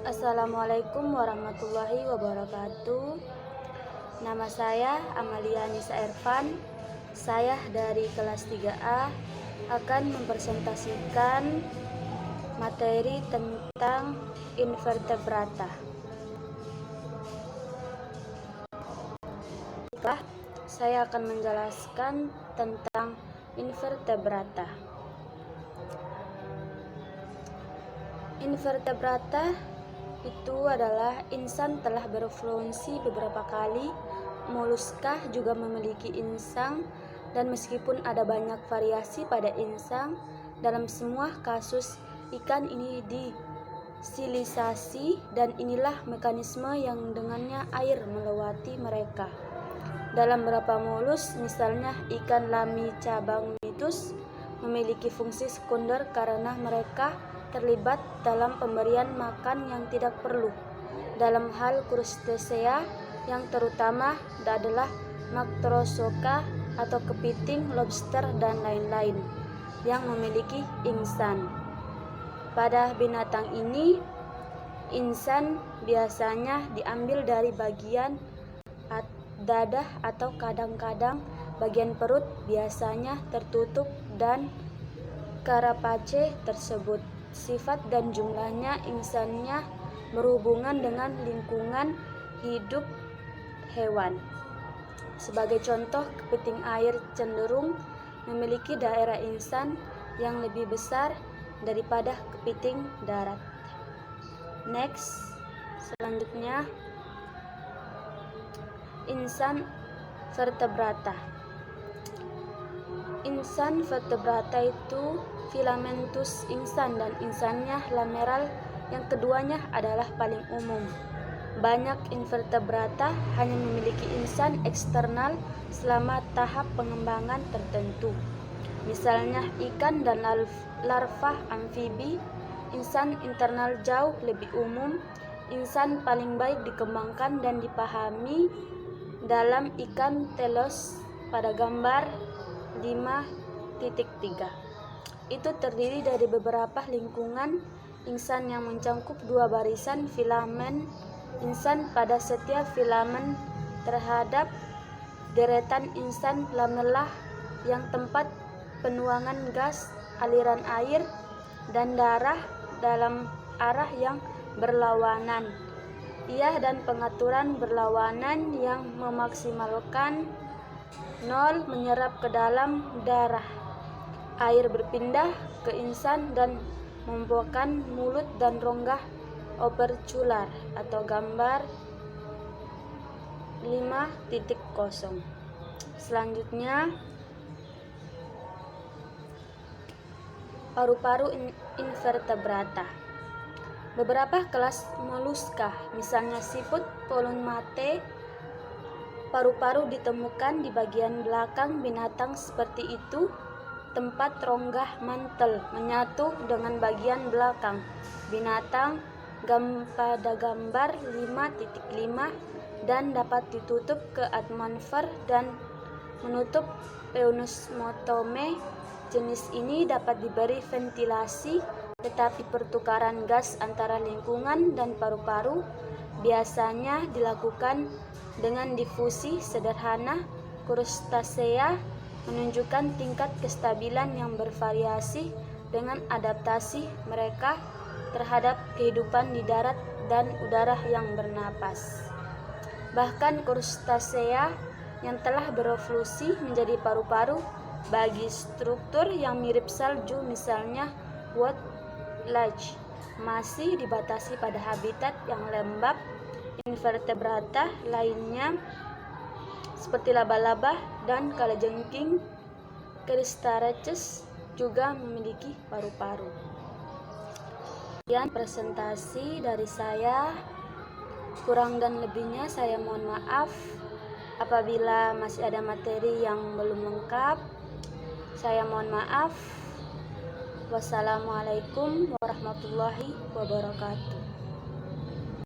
Assalamualaikum warahmatullahi wabarakatuh. Nama saya Amalia Nisa Ervan. Saya dari kelas 3A akan mempresentasikan materi tentang invertebrata. Saya akan menjelaskan tentang invertebrata. Invertebrata itu adalah insan telah berevolusi beberapa kali. Moluska juga memiliki insang, dan meskipun ada banyak variasi pada insang, dalam semua kasus ikan ini disililisasi, dan inilah mekanisme yang dengannya air melewati mereka. Dalam beberapa molus, misalnya ikan Lamicabangnythus, memiliki fungsi sekunder karena mereka terlibat dalam pemberian makan yang tidak perlu. Dalam hal crustacea, yang terutama adalah Mactrozoa atau kepiting, lobster, dan lain-lain yang memiliki insan. Pada binatang ini, insan biasanya diambil dari bagian dada atau kadang-kadang bagian perut, biasanya tertutup, dan karapace tersebut. Sifat dan jumlahnya insannya berhubungan dengan lingkungan hidup hewan. Sebagai contoh, kepiting air cenderung memiliki daerah insan yang lebih besar daripada kepiting darat. Selanjutnya, insan vertebrata. Insan vertebrata itu filamentus insan, dan insannya lameral, yang keduanya adalah paling umum. Banyak invertebrata hanya memiliki insan eksternal selama tahap pengembangan tertentu. Misalnya ikan dan larva amfibi, insan internal jauh lebih umum. Insan paling baik dikembangkan dan dipahami dalam ikan telos pada gambar 5.3. Itu terdiri dari beberapa lingkungan insan yang mencakup dua barisan filamen insan pada setiap filamen terhadap deretan insan lamella yang tempat penuangan gas, aliran air, dan darah dalam arah yang berlawanan. Dan pengaturan berlawanan yang memaksimalkan 0 menyerap ke dalam darah, air berpindah ke insan dan membuahkan mulut dan rongga opercular atau gambar 5.0. Selanjutnya, paru-paru invertebrata. Beberapa kelas moluska, misalnya siput polymate, paru-paru ditemukan di bagian belakang binatang seperti itu, tempat rongga mantel menyatu dengan bagian belakang binatang pada gambar 5.5, dan dapat ditutup ke atmosfer dan menutup pneumotome. Jenis ini dapat diberi ventilasi, tetapi pertukaran gas antara lingkungan dan paru-paru biasanya dilakukan dengan difusi sederhana. Crustacea menunjukkan tingkat kestabilan yang bervariasi dengan adaptasi mereka terhadap kehidupan di darat dan udara yang bernapas. Bahkan crustacea yang telah berevolusi menjadi paru-paru bagi struktur yang mirip salju, misalnya walleye, masih dibatasi pada habitat yang lembab. Invertebrata lainnya seperti laba-laba dan kalajengking Cristarius juga memiliki paru-paru. Sekian presentasi dari saya. Kurang dan lebihnya saya mohon maaf. Apabila masih ada materi yang belum lengkap, saya mohon maaf. Wassalamualaikum warahmatullahi wabarakatuh.